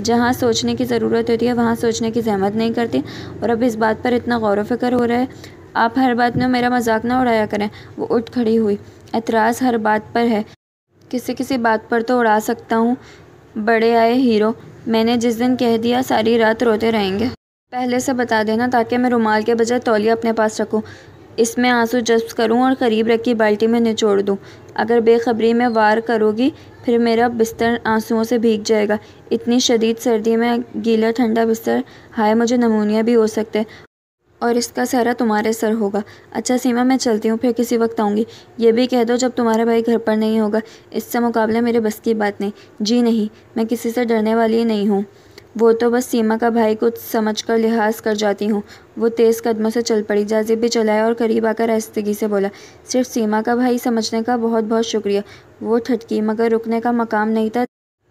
جہاں سوچنے کی ضرورت ہوتی ہے وہاں سوچنے کی زحمت نہیں کرتی، اور اب اس بات پر اتنا غور و فکر ہو رہا ہے۔ آپ ہر بات میں میرا مذاق نہ اڑایا کریں۔ وہ اٹھ کھڑی ہوئی۔ اعتراض ہر بات پر ہے، کسی بات پر تو اڑا سکتا ہوں۔ بڑے آئے ہیرو، میں نے جس دن کہہ دیا ساری رات روتے رہیں گے۔ پہلے سے بتا دینا تاکہ میں رومال کے بجائے تولیہ اپنے پاس رکھوں، اس میں آنسو جذب کروں اور قریب رکھی بالٹی میں نچوڑ دوں۔ اگر بے خبری میں وار کرو گی پھر میرا بستر آنسوؤں سے بھیگ جائے گا۔ اتنی شدید سردی میں گیلا ٹھنڈا بستر، ہائے مجھے نمونیا بھی ہو سکتا ہے، اور اس کا سہرا تمہارے سر ہوگا۔ اچھا سیما میں چلتی ہوں، پھر کسی وقت آؤں گی۔ یہ بھی کہہ دو جب تمہارا بھائی گھر پر نہیں ہوگا۔ اس سے مقابلہ میرے بس کی بات نہیں۔ جی نہیں، میں کسی سے ڈرنے والی نہیں ہوں۔ وہ تو بس سیما کا بھائی کچھ سمجھ کر لحاظ کر جاتی ہوں۔ وہ تیز قدموں سے چل پڑی، جاذب بھی چلایا اور قریب آ کر آہستگی سے بولا، صرف سیما کا بھائی سمجھنے کا بہت بہت شکریہ۔ وہ ٹھٹکی، مگر رکنے کا مقام نہیں تھا،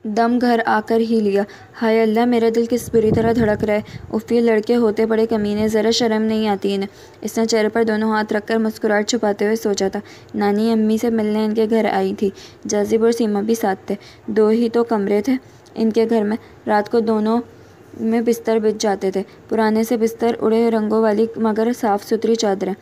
دم گھر آ کر ہی لیا۔ ہائے اللہ، میرا دل کس بری طرح دھڑک رہا ہے۔ اف، یہ لڑکے ہوتے بڑے کمینے، ذرا شرم نہیں آتی انہیں۔ اس نے چہرے پر دونوں ہاتھ رکھ کر مسکراہٹ چھپاتے ہوئے سوچا تھا۔ نانی امی سے ملنے ان کے گھر آئی تھی، جاذب اور سیما بھی ساتھ تھے۔ دو ہی تو کمرے تھے ان کے گھر میں، رات کو دونوں میں بستر بچھ جاتے تھے، پرانے سے بستر، اڑے رنگوں والی مگر صاف ستھری چادریں۔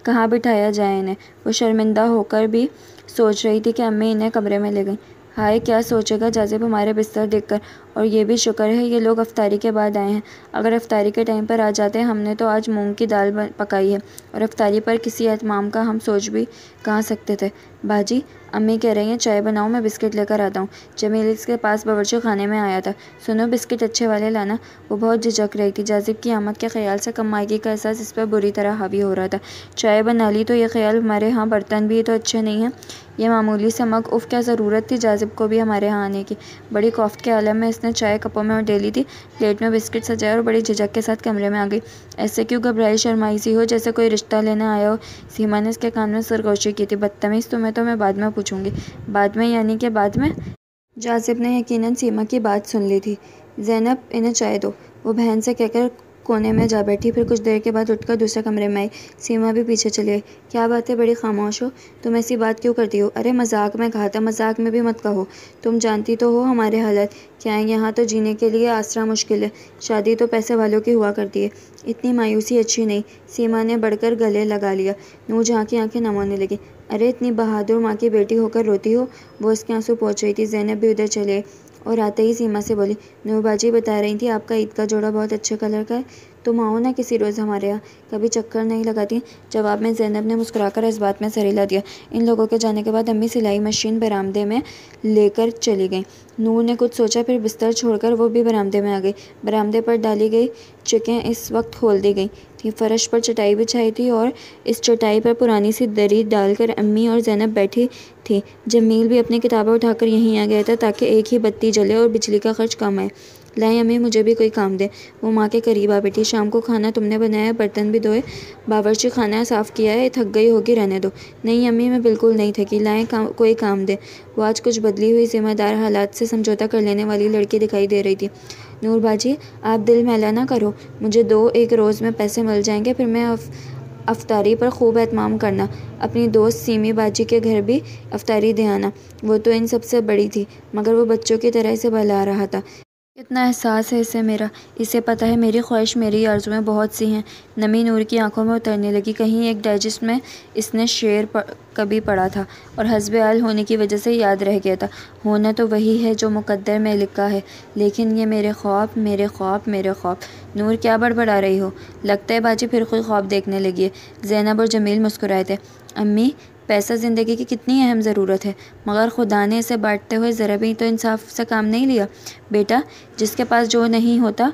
کہاں بٹھایا جائے انہیں؟ وہ شرمندہ ہو کر بھی سوچ رہی تھی کہ امی انہیں کمرے میں لے گئیں۔ ہائے کیا سوچے گا جاذب ہمارے بستر دیکھ کر، اور یہ بھی شکر ہے یہ لوگ افطاری کے بعد آئے ہیں، اگر افطاری کے ٹائم پر آ جاتے ہم نے تو آج مونگ کی دال پکائی ہے، اور افطاری پر کسی اہتمام کا ہم سوچ بھی کہاں سکتے تھے۔ باجی، امی کہہ رہی ہیں چائے بناؤ، میں بسکٹ لے کر آتا ہوں۔ جمیل اس کے پاس باورچی خانے میں آیا تھا۔ سنو، بسکٹ اچھے والے لانا۔ وہ بہت جھجک رہی تھی، جاذب کی آمد کے خیال سے کم مائگی کا احساس اس پر بری طرح حاوی ہو رہا تھا۔ چائے بنا لی تو یہ خیال، ہمارے ہاں برتن بھی تو اچھے نہیں ہیں، یہ معمولی سے مگ، اف کیا ضرورت تھی جاذب کو بھی ہمارے ہاں آنے کی۔ بڑی کوفت کے عالم میں اس نے چائے کپوں میں ڈیلی تھی، پلیٹ میں بسکٹ سجائے اور بڑی جھجک کے ساتھ کمرے میں آ گئی۔ ایسے کیوں گھبرائی شرمائی سی ہو جیسے کوئی رشتہ لینے آیا ہو؟ سیما نے اس کے کان میں سرگوشی کی تھی۔ بدتمیز، تمہیں تو میں بعد میں پوچھوں گی۔ بعد میں یعنی کہ بعد میں؟ جاذب نے یقیناً سیما کی بات سن لی تھی۔ زینب، انہیں چائے دو، وہ بہن سے کہہ کر کونے میں جا بیٹھی، پھر کچھ دیر کے بعد اٹھ کر دوسرے کمرے میں آئی۔ سیما بھی پیچھے چلی آئی۔ کیا بات ہے، بڑی خاموش ہو؟ تم ایسی بات کیوں کرتی ہو؟ ارے مذاق میں کہا تھا، مذاق میں بھی مت کہو۔ تم جانتی تو ہو ہمارے حالات کیا ہیں، یہاں تو جینے کے لیے آسرا مشکل ہے، شادی تو پیسے والوں کی ہوا کرتی ہے۔ اتنی مایوسی اچھی نہیں، سیما نے بڑھ کر گلے لگا لیا۔ نور جہاں کی آنکھیں نم ہونے لگیں۔ ارے اتنی بہادر ماں کی بیٹی ہو کر روتی ہو؟ وہ اس کے آنسو پوچھ رہی تھی۔ زینب بھی ادھر چلے آئی اور آتے ہی سیما سے بولی، نور باجی بتا رہی تھی آپ کا عید کا جوڑا بہت اچھے کلر کا ہے، تم آؤ نا کسی روز ہمارے یہاں، کبھی چکر نہیں لگاتی؟ جواب میں زینب نے مسکرا کر اس بات میں سر ہلا دیا۔ ان لوگوں کے جانے کے بعد امی سلائی مشین برآمدے میں لے کر چلی گئیں۔ نور نے کچھ سوچا، پھر بستر چھوڑ کر وہ بھی برآمدے میں آ گئی۔ برآمدے پر ڈالی گئی چیکیں اس وقت کھول دی گئی تھیں۔ فرش پر چٹائی بچھائی تھی اور اس چٹائی پر پرانی سی دری ڈال کر امی اور زینب بیٹھی تھیں۔ جمیل بھی اپنی کتابیں اٹھا کر یہیں آ گیا تھا تاکہ ایک ہی بتی جلے اور بجلی کا خرچ کم آئے۔ لائیں امی، مجھے بھی کوئی کام دیں۔ وہ ماں کے قریب آ بیٹھی۔ شام کو کھانا تم نے بنایا ہے، برتن بھی دھوئے، باورچی خانہ صاف کیا ہے، تھک گئی ہوگی، رہنے دو۔ نہیں امی، میں بالکل نہیں تھکی، لائیں کوئی کام دیں۔ وہ آج کچھ بدلی ہوئی، ذمہ دار، حالات سے سمجھوتہ کر لینے والی لڑکی دکھائی دے رہی تھی۔ نور باجی، آپ دل میلا نہ کرو، مجھے 2-1 روز میں پیسے مل جائیں گے، پھر میں افطاری پر خوب اہتمام کرنا، اپنی دوست سیمی باجی کے گھر بھی افطاری دے آنا۔ وہ تو ان سب سے بڑی تھی، مگر وہ بچوں کی طرح اسے بہلا رہا تھا۔ کتنا احساس ہے اسے میرا، اسے پتہ ہے میری خواہش، میری آرزویں بہت سی ہیں۔ نمی نور کی آنکھوں میں اترنے لگی۔ کہیں ایک ڈائجسٹ میں اس نے شعر کبھی پڑھا تھا اور حسب حال ہونے کی وجہ سے یاد رہ گیا تھا، ہونا تو وہی ہے جو مقدر میں لکھا ہے، لیکن یہ میرے خواب، میرے خواب، میرے خواب۔ نور کیا بڑبڑا رہی ہو؟ لگتا ہے باجی پھر کوئی خواب دیکھنے لگی ہے۔ زینب اور جمیل مسکرائے تھے۔ امی، پیسہ زندگی کی کتنی اہم ضرورت ہے، مگر خدا نے اسے بانٹتے ہوئے ذرا بھی تو انصاف سے کام نہیں لیا۔ بیٹا، جس کے پاس جو نہیں ہوتا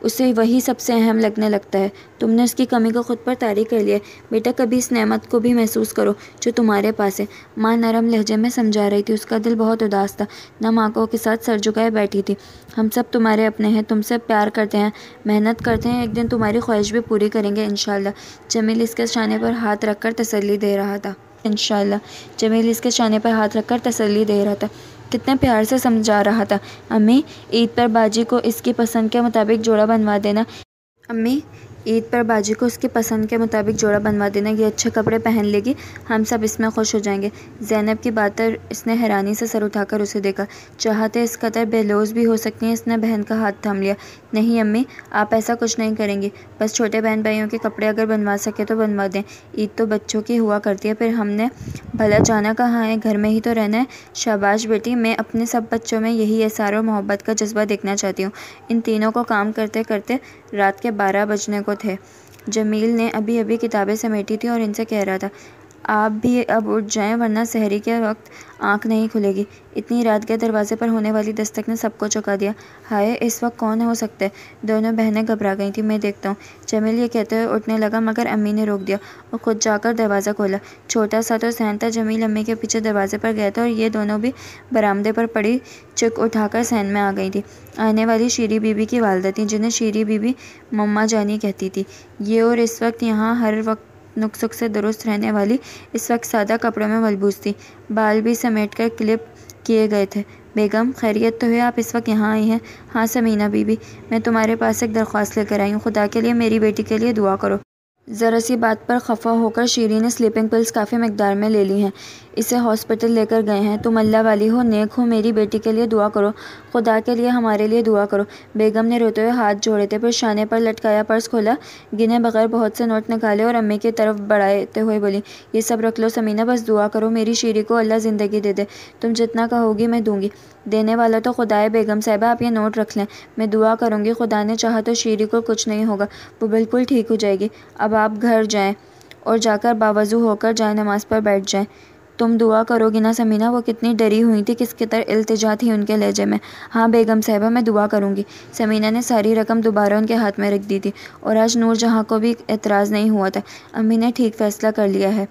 اسے وہی سب سے اہم لگنے لگتا ہے۔ تم نے اس کی کمی کو خود پر طاری کر لیا ہے۔ بیٹا، کبھی اس نعمت کو بھی محسوس کرو جو تمہارے پاس ہے۔ ماں نرم لہجے میں سمجھا رہی تھی۔ اس کا دل بہت اداس تھا، نم آنکھوں کے ساتھ سر جھکائے بیٹھی تھی۔ ہم سب تمہارے اپنے ہیں، تم سے پیار کرتے ہیں، محنت کرتے ہیں، ایک دن تمہاری خواہش بھی پوری کریں گے انشاءاللہ۔ جمیل اس کے شانے پر ہاتھ رکھ کر تسلی دے رہا تھا۔ انشاءاللہ۔ جمیل اس کے شانے پر ہاتھ رکھ کر تسلی دے رہا تھا، کتنے پیار سے سمجھا رہا تھا۔ امی، عید پر باجی کو اس کی پسند کے مطابق جوڑا بنوا دینا۔ امی، عید پر باجی کو اس کی پسند کے مطابق جوڑا بنوا دینا، یہ اچھے کپڑے پہن لے گی، ہم سب اس میں خوش ہو جائیں گے۔ زینب کی بات پر اس نے حیرانی سے سر اٹھا کر اسے دیکھا۔ چاہتے اس قدر بے لوث بھی ہو سکتی ہیں؟ اس نے بہن کا ہاتھ تھام لیا۔ نہیں امی، آپ ایسا کچھ نہیں کریں گی، بس چھوٹے بہن بھائیوں کے کپڑے اگر بنوا سکے تو بنوا دیں، عید تو بچوں کی ہوا کرتی ہے، پھر ہم نے بھلا جانا کہاں ہے، گھر میں ہی تو رہنا ہے۔ شاباش بیٹی، میں اپنے سب بچوں میں یہی احسار اور محبت کا جذبہ دیکھنا چاہتی ہوں۔ ان تینوں کو کام کرتے کرتے رات کے 12 بجنے کو تھے۔ جمیل نے ابھی ابھی کتابیں سمیٹی تھی اور ان سے کہہ رہا تھا، آپ بھی اب اٹھ جائیں ورنہ سحری کے وقت آنکھ نہیں کھلے گی۔ اتنی رات کے دروازے پر ہونے والی دستک نے سب کو چونکا دیا۔ ہائے، اس وقت کون ہو سکتا ہے؟ دونوں بہنیں گھبرا گئی تھیں۔ میں دیکھتا ہوں، جمیل یہ کہتے ہوئے اٹھنے لگا، مگر امی نے روک دیا اور خود جا کر دروازہ کھولا۔ چھوٹا سا تو صحن تھا، جمیل امی کے پیچھے دروازے پر گیا تھا اور یہ دونوں بھی برآمدے پر پڑی چک اٹھا کر صحن میں آ گئی تھیں۔ آنے والی شیری بی بی کی والدہ تھیں، جنہیں شیری بی بی مما جانی کہتی تھی یہ، اور اس وقت یہاں ہر وقت نک سک سے درست رہنے والی اس وقت سادہ کپڑوں میں ملبوس تھی، بال بھی سمیٹ کر کلپ کیے گئے تھے۔ بیگم، خیریت تو ہے؟ آپ اس وقت یہاں آئی ہیں؟ ہاں سمینہ بی بی، میں تمہارے پاس ایک درخواست لے کر آئی ہوں، خدا کے لیے میری بیٹی کے لیے دعا کرو۔ ذرا سی بات پر خفا ہو کر شیری نے سلیپنگ پلز کافی مقدار میں لے لی ہیں، اسے ہاسپٹل لے کر گئے ہیں۔ تم اللہ والی ہو، نیک ہو، میری بیٹی کے لیے دعا کرو، خدا کے لیے ہمارے لیے دعا کرو۔ بیگم نے روتے ہوئے ہاتھ جوڑے تھے، پھر شانے پر لٹکایا پرس کھولا، گنے بغیر بہت سے نوٹ نکالے اور امی کی طرف بڑھاتے ہوئے بولی، یہ سب رکھ لو سمینہ، بس دعا کرو میری شیری کو اللہ زندگی دے دے، تم جتنا کہو گی میں دوں گی۔ دینے والا تو خدا ہے بیگم صاحبہ، آپ یہ نوٹ رکھ لیں، میں دعا کروں گی، خدا نے چاہا تو شیری کو کچھ نہیں ہوگا، وہ بالکل ٹھیک ہو جائے گی۔ اب آپ گھر جائیں اور جا کر باوضو ہو کر جائے نماز پر بیٹھ جائیں۔ تم دعا کرو گی نا سمینہ؟ وہ کتنی ڈری ہوئی تھی، کس قدر التجا تھی ان کے لہجے میں۔ ہاں بیگم صاحبہ، میں دعا کروں گی۔ سمینہ نے ساری رقم دوبارہ ان کے ہاتھ میں رکھ دی تھی، اور آج نور جہاں کو بھی اعتراض نہیں ہوا تھا۔ امی نے ٹھیک فیصلہ کر لیا ہے،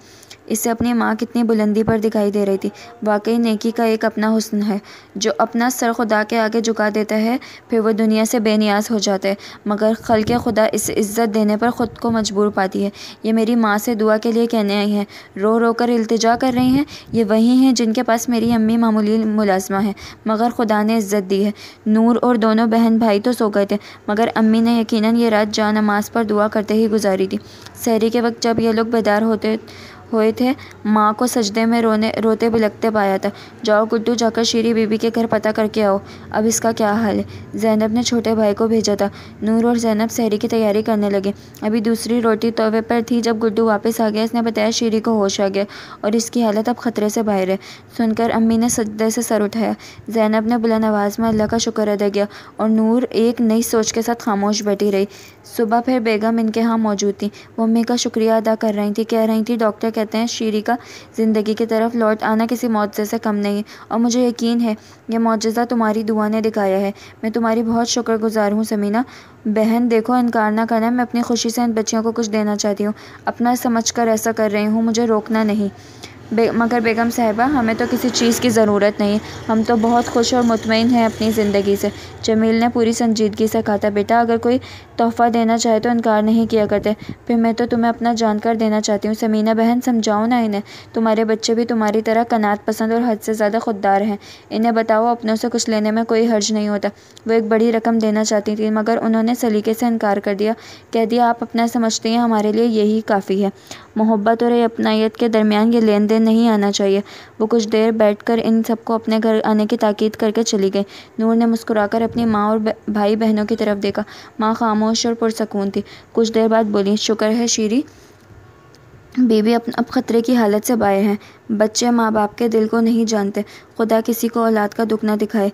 اس سے اپنی ماں کتنی بلندی پر دکھائی دے رہی تھی۔ واقعی نیکی کا ایک اپنا حسن ہے، جو اپنا سر خدا کے آگے جھکا دیتا ہے پھر وہ دنیا سے بے نیاز ہو جاتا ہے، مگر خلق خدا اس عزت دینے پر خود کو مجبور پاتی ہے۔ یہ میری ماں سے دعا کے لیے کہنے آئی ہیں، رو رو کر التجا کر رہی ہیں، یہ وہی ہیں جن کے پاس میری امی معمولی ملازمہ ہیں، مگر خدا نے عزت دی ہے۔ نور اور دونوں بہن بھائی تو سو گئے تھے، مگر امی نے یقیناً یہ رات جا نماز پر دعا کرتے ہی گزاری تھی۔ سحری کے وقت جب یہ لوگ بیدار ہوئے تھے، ماں کو سجدے میں روتے بلکتے پایا تھا۔ جاؤ گڈو، جا کر شیری بی بی کے گھر پتہ کر کے آؤ، اب اس کا کیا حال ہے۔ زینب نے چھوٹے بھائی کو بھیجا تھا۔ نور اور زینب سحری کی تیاری کرنے لگے۔ ابھی دوسری روٹی توے پر تھی جب گڈو واپس آ گیا۔ اس نے بتایا شیری کو ہوش آ گیا اور اس کی حالت اب خطرے سے باہر ہے۔ سن کر امی نے سجدے سے سر اٹھایا۔ زینب نے بلند آواز میں اللہ کا شکر ادا کیا اور نور ایک نئی سوچ کے ساتھ خاموش بیٹھی رہی۔ صبح پھر بیگم ان کے ہاں موجود تھی، وہ امی کا شکریہ ادا کر رہی تھی، کہہ رہی تھی ڈاکٹر کہتے ہیں شیری کا زندگی کی طرف لوٹ آنا کسی معجزے سے کم نہیں، اور مجھے یقین ہے یہ معجزہ تمہاری دعا نے دکھایا ہے۔ میں تمہاری بہت شکر گزار ہوں سمینہ بہن، دیکھو انکار نہ کرنا، میں اپنی خوشی سے ان بچیوں کو کچھ دینا چاہتی ہوں، اپنا سمجھ کر ایسا کر رہی ہوں، مجھے روکنا نہیں۔ مگر بیگم صاحبہ ہمیں تو کسی چیز کی ضرورت نہیں، ہم تو بہت خوش اور مطمئن ہیں اپنی زندگی سے۔ جمیل نے پوری سنجیدگی سے کہا تھا، بیٹا اگر کوئی تحفہ دینا چاہے تو انکار نہیں کیا کرتے، پھر میں تو تمہیں اپنا جان کر دینا چاہتی ہوں۔ سمینہ بہن سمجھاؤ نا انہیں، تمہارے بچے بھی تمہاری طرح قناعت پسند اور حد سے زیادہ خوددار ہیں، انہیں بتاؤ اپنوں سے کچھ لینے میں کوئی حرج نہیں ہوتا۔ وہ ایک بڑی رقم دینا چاہتی تھی، مگر انہوں نے سلیقے سے انکار کر دیا، کہہ دیا آپ اپنا سمجھتی ہیں، ہمارے لیے یہی کافی ہے، محبت اور اپنائیت کے درمیان یہ لین دین نہیں آنا چاہیے۔ وہ کچھ دیر بیٹھ کر ان سب کو اپنے گھر آنے کی تاکید کر کے چلی گئی۔ نور نے مسکرا کر اپنی ماں اور بھائی بہنوں کی طرف دیکھا۔ ماں خاموش اور پرسکون تھی، کچھ دیر بعد بولی، شکر ہے شیری بی بی اب خطرے کی حالت سے باہر ہیں، بچے ماں باپ کے دل کو نہیں جانتے، خدا کسی کو اولاد کا دکھ نہ دکھائے۔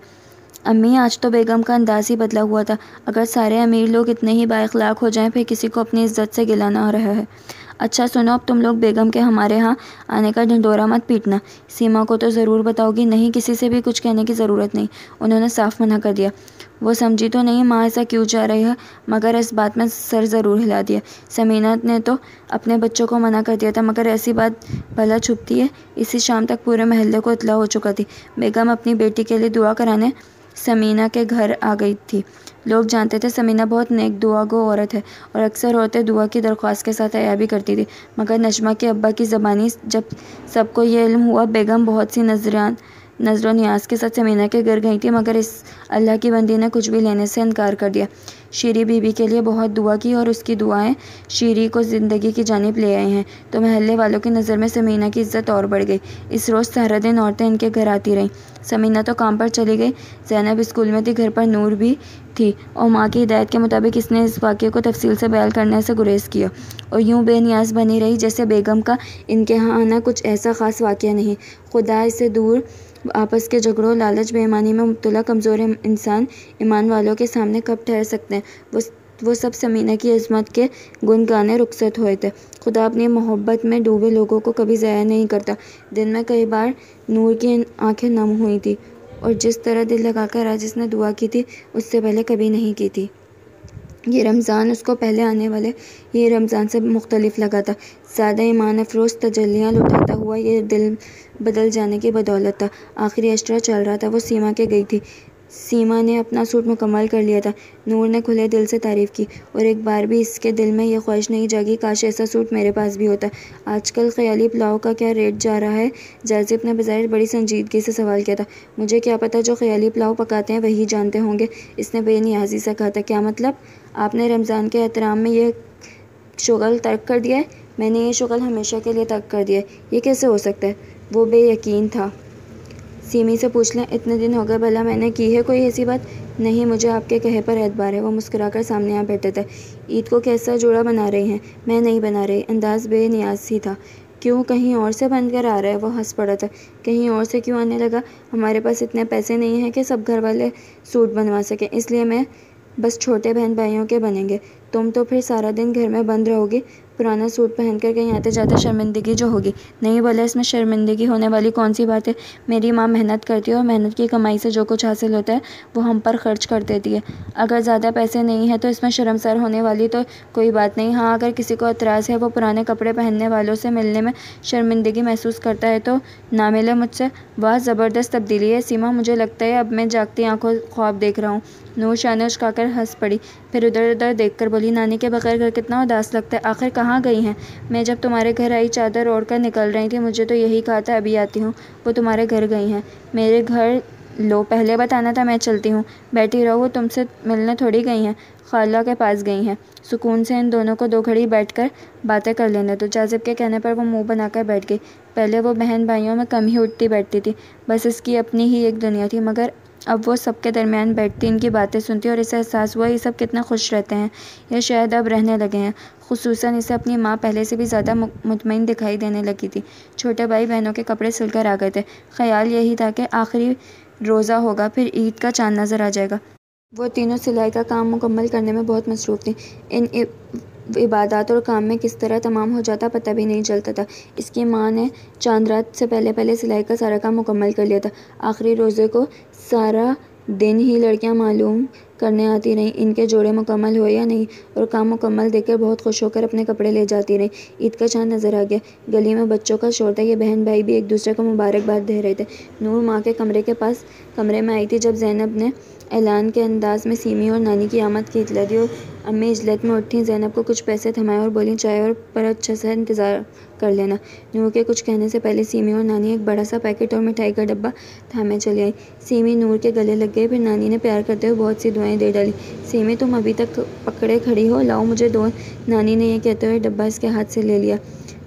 امی آج تو بیگم کا انداز ہی بدلا ہوا تھا، اگر سارے امیر لوگ اتنے ہی با اخلاق ہو جائیں پھر کسی کو اپنی عزت سے گلہ نہ رہا ہے۔ اچھا سنو، اب تم لوگ بیگم کے ہمارے ہاں آنے کا ڈھنڈورا مت پیٹنا، سیما کو تو ضرور بتاؤ گی، نہیں کسی سے بھی کچھ کہنے کی ضرورت نہیں، انہوں نے صاف منع کر دیا۔ وہ سمجھی تو نہیں ماں ایسا کیوں چاہ رہی ہے، مگر اس بات میں سر ضرور ہلا دیا۔ سمینہ نے تو اپنے بچوں کو منع کر دیا تھا، مگر ایسی بات بھلا چھپتی ہے، اسی شام تک پورے محلے کو اطلاع ہو چکا تھی۔ بیگم اپنی بیٹی کے لیے دعا کرانے سمینہ کے گھر آ گئی تھی۔ لوگ جانتے تھے سمینہ بہت نیک دعا گو عورت ہے اور اکثر عورتیں دعا کی درخواست کے ساتھ عیابی کرتی تھی، مگر نجمہ کے ابا کی زبانی جب سب کو یہ علم ہوا بیگم بہت سی نظر و نیاز کے ساتھ سمینہ کے گھر گئی تھی، مگر اس اللہ کی بندی نے کچھ بھی لینے سے انکار کر دیا۔ شیری بی بی کے لیے بہت دعا کی اور اس کی دعائیں شیری کو زندگی کی جانب لے آئی ہیں، تو محلے والوں کی نظر میں سمینہ کی عزت اور بڑھ گئی۔ اس روز سارا دن عورتیں ان کے گھر آتی رہیں۔ سمینہ تو کام پر چلی گئی، زینب اسکول میں تھی، گھر پر نور بھی تھی، اور ماں کی ہدایت کے مطابق اس نے اس واقعے کو تفصیل سے بیان کرنے سے گریز کیا اور یوں بے نیاز بنی رہی جیسے بیگم کا ان کے ہاں آنا کچھ ایسا خاص واقعہ نہیں۔ خدا سے دور آپس کے جھگڑوں، لالچ، بے ایمانی میں مبتلا کمزور انسان ایمان والوں کے سامنے کب ٹھہر سکتے ہیں؟ وہ سب سمینہ کی عظمت کے گن گانے رخصت ہوئے تھے۔ خدا اپنی محبت میں ڈوبے لوگوں کو کبھی ضائع نہیں کرتا۔ دن میں کئی بار نور کی آنکھیں نم ہوئی تھیں اور جس طرح دل لگا کر آج اس نے دعا کی تھی اس سے پہلے کبھی نہیں کی تھی۔ یہ رمضان اس کو پہلے آنے والے یہ رمضان سے مختلف لگا تھا۔ زیادہ ایمان افروز تجلیاں لٹاتا ہوا یہ دل بدل جانے کی بدولت تھا۔ آخری اشرا چل رہا تھا، وہ سیما کے گئی تھی۔ سیما نے اپنا سوٹ مکمل کر لیا تھا۔ نور نے کھلے دل سے تعریف کی اور ایک بار بھی اس کے دل میں یہ خواہش نہیں جاگی کاش ایسا سوٹ میرے پاس بھی ہوتا۔ آج کل خیالی پلاؤ کا کیا ریٹ جا رہا ہے؟ جازب نے بظاہر بڑی سنجیدگی سے سوال کیا تھا۔ مجھے کیا پتہ، جو خیالی پلاؤ پکاتے ہیں وہی جانتے ہوں گے، اس نے بے نیازی سے کہا تھا۔ کیا مطلب؟ آپ نے رمضان کے احترام میں یہ شغل ترک کر دیا ہے؟ میں نے یہ شغل ہمیشہ کے لیے ترک کر دیا ہے۔ یہ کیسے ہو سکتا ہے؟ وہ بے یقین تھا۔ سیمی سے پوچھ لیں، اتنے دن ہو گئے، بھلا میں نے کی ہے کوئی ایسی بات؟ نہیں، مجھے آپ کے کہے پر اعتبار ہے۔ وہ مسکرا کر سامنے آ بیٹھے تھے۔ عید کو کیسا جوڑا بنا رہی ہیں؟ میں نہیں بنا رہی۔ انداز بے نیاز ہی تھا۔ کیوں، کہیں اور سے بن کر آ رہا ہے؟ وہ ہنس پڑا تھا۔ کہیں اور سے کیوں آنے لگا؟ ہمارے پاس اتنے پیسے نہیں ہیں کہ سب گھر والے سوٹ بنوا سکیں، اس لیے میں بس چھوٹے بہن بھائیوں کے بنیں گے۔ تم تو پھر سارا دن گھر میں بند رہو گی، پرانا سوٹ پہن کر کہیں آتے جاتے شرمندگی جو ہوگی۔ نہیں بولا، اس میں شرمندگی ہونے والی کون سی بات ہے؟ میری ماں محنت کرتی ہے اور محنت کی کمائی سے جو کچھ حاصل ہوتا ہے وہ ہم پر خرچ کر دیتی ہے۔ اگر زیادہ پیسے نہیں ہیں تو اس میں شرمسار ہونے والی تو کوئی بات نہیں۔ ہاں، اگر کسی کو اعتراض ہے، وہ پرانے کپڑے پہننے والوں سے ملنے میں شرمندگی محسوس کرتا ہے تو نہ ملے مجھ سے۔ واہ، زبردست تبدیلی ہے سیما، مجھے لگتا ہے اب میں جاگتی آنکھوں خواب دیکھ رہا ہوں۔ نور شانے اچکا کر ہنس پڑی، پھر ادھر ادھر دیکھ کر بولی، نانی کے بغیر گھر کتنا اداس لگتا ہے۔ آخر کہاں گئی ہیں؟ میں جب تمہارے گھر آئی چادر اوڑھ کر نکل رہی تھی، مجھے تو یہی کہا تھا ابھی آتی ہوں۔ وہ تمہارے گھر گئی ہیں؟ میرے گھر؟ لو، پہلے بتانا تھا، میں چلتی ہوں۔ بیٹھی رہو، وہ تم سے ملنے تھوڑی گئی ہیں، خالہ کے پاس گئی ہیں۔ سکون سے ان دونوں کو دو گھڑی بیٹھ کر باتیں کر لینے دو۔ جازب کے کہنے پر وہ منہ بنا کر بیٹھ گئی۔ پہلے وہ بہن بھائیوں میں کم ہی اٹھتی بیٹھتی تھی، بس اس کی اپنی ہی ایک دنیا تھی، مگر اب وہ سب کے درمیان بیٹھتی، ان کی باتیں سنتی اور اسے احساس ہوا یہ سب کتنے خوش رہتے ہیں، یا شاید اب رہنے لگے ہیں۔ خصوصاً اسے اپنی ماں پہلے سے بھی زیادہ مطمئن دکھائی دینے لگی تھی۔ چھوٹے بھائی بہنوں کے کپڑے سل کر آ گئے تھے۔ خیال یہی تھا کہ آخری روزہ ہوگا، پھر عید کا چاند نظر آ جائے گا۔ وہ تینوں سلائی کا کام مکمل کرنے میں بہت مصروف تھیں۔ ان عبادات اور کام میں کس طرح تمام ہو جاتا پتہ بھی نہیں چلتا تھا۔ اس کی ماں نے چاند رات سے پہلے سلائی کا سارا کام مکمل کر لیا تھا۔ آخری روزے کو سارا دن ہی لڑکیاں معلوم کرنے آتی رہیں ان کے جوڑے مکمل ہوئے یا نہیں، اور کام مکمل دیکھ کر بہت خوش ہو کر اپنے کپڑے لے جاتی رہیں۔ عید کا چاند نظر آ گیا، گلی میں بچوں کا شور تھا، یہ بہن بھائی بھی ایک دوسرے کو مبارکباد دے رہے تھے۔ نور ماں کے کمرے میں آئی تھی جب زینب نے اعلان کے انداز میں سیمی اور نانی کی آمد کی اطلاع دی، اور امی عجلت میں اٹھیں، زینب کو کچھ پیسے تھمائے اور بولیں، چائے اور پر اچھا سا انتظار کر لینا۔ نور کے کچھ کہنے سے پہلے سیمی اور نانی ایک بڑا سا پیکٹ اور مٹھائی کا ڈبہ تھامے چلی آئیں۔ سیمی نور کے گلے لگ گئی، پھر نانی نے پیار کرتے ہوئے بہت سی دعائیں دے ڈالیں۔ سیمی، تم ابھی تک پکڑے کھڑی ہو، لاؤ مجھے دو۔ نانی نے یہ کہتے ہوئے ڈبہ اس کے ہاتھ سے لے لیا۔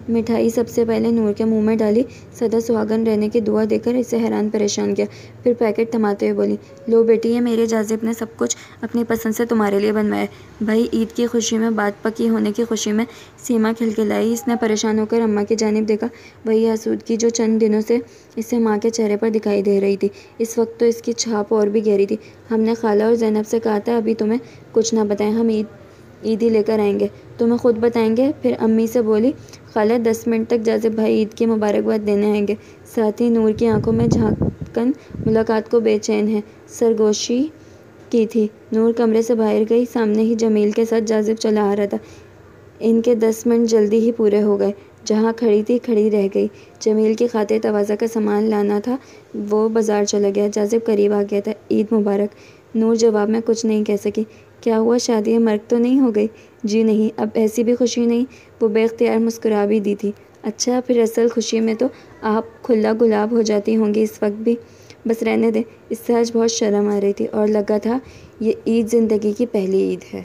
مٹھائی سب سے پہلے نور کے منہ میں ڈالی، سدا سہاگن رہنے کی دعا دے کر اسے حیران پریشان کیا، پھر پیکٹ تھماتے ہوئے بولی، لو بیٹی، یہ میرے جازب نے سب کچھ اپنی پسند سے تمہارے لیے بنوایا ہے۔ بھائی، عید کی خوشی میں، بات پکی ہونے کی خوشی میں سیما کھلکھلائی۔ اس نے پریشان ہو کر اماں کی جانب دیکھا، وہی آسودگی جو چند دنوں سے اسے ماں کے چہرے پر دکھائی دے رہی تھی، اس وقت تو اس کی چھاپ اور بھی گہری تھی۔ ہم نے خالہ اور زینب سے کہا تھا ابھی تمہیں کچھ نہ بتائیں، ہم عیدی لے کر آئیں گے، تمہیں خود بتائیں گے۔ پھر امی سے بولی، خالہ 10 منٹ تک جازب بھائی عید کی مبارکباد دینے آئیں گے۔ ساتھ ہی نور کی آنکھوں میں جھانکن ملاقات کو بے چین ہے سرگوشی کی تھی۔ نور کمرے سے باہر گئی، سامنے ہی جمیل کے ساتھ جازب چلا آ رہا تھا۔ ان کے 10 منٹ جلدی ہی پورے ہو گئے۔ جہاں کھڑی تھی کھڑی رہ گئی۔ جمیل کی خاطر تواضع کا سامان لانا تھا، وہ بازار چلا گیا۔ جازب قریب آ گیا تھا، عید مبارک۔ نور جواب میں کچھ نہیں کہہ سکی۔ کیا ہوا، شادی مرگ تو نہیں ہو گئی؟ جی نہیں، اب ایسی بھی خوشی نہیں۔ وہ بے اختیار مسکرا بھی دی تھی۔ اچھا، پھر اصل خوشی میں تو آپ کھلا گلاب ہو جاتی ہوں گی اس وقت بھی۔ بس رہنے دیں، اس سے آج بہت شرم آ رہی تھی اور لگا تھا یہ عید زندگی کی پہلی عید ہے۔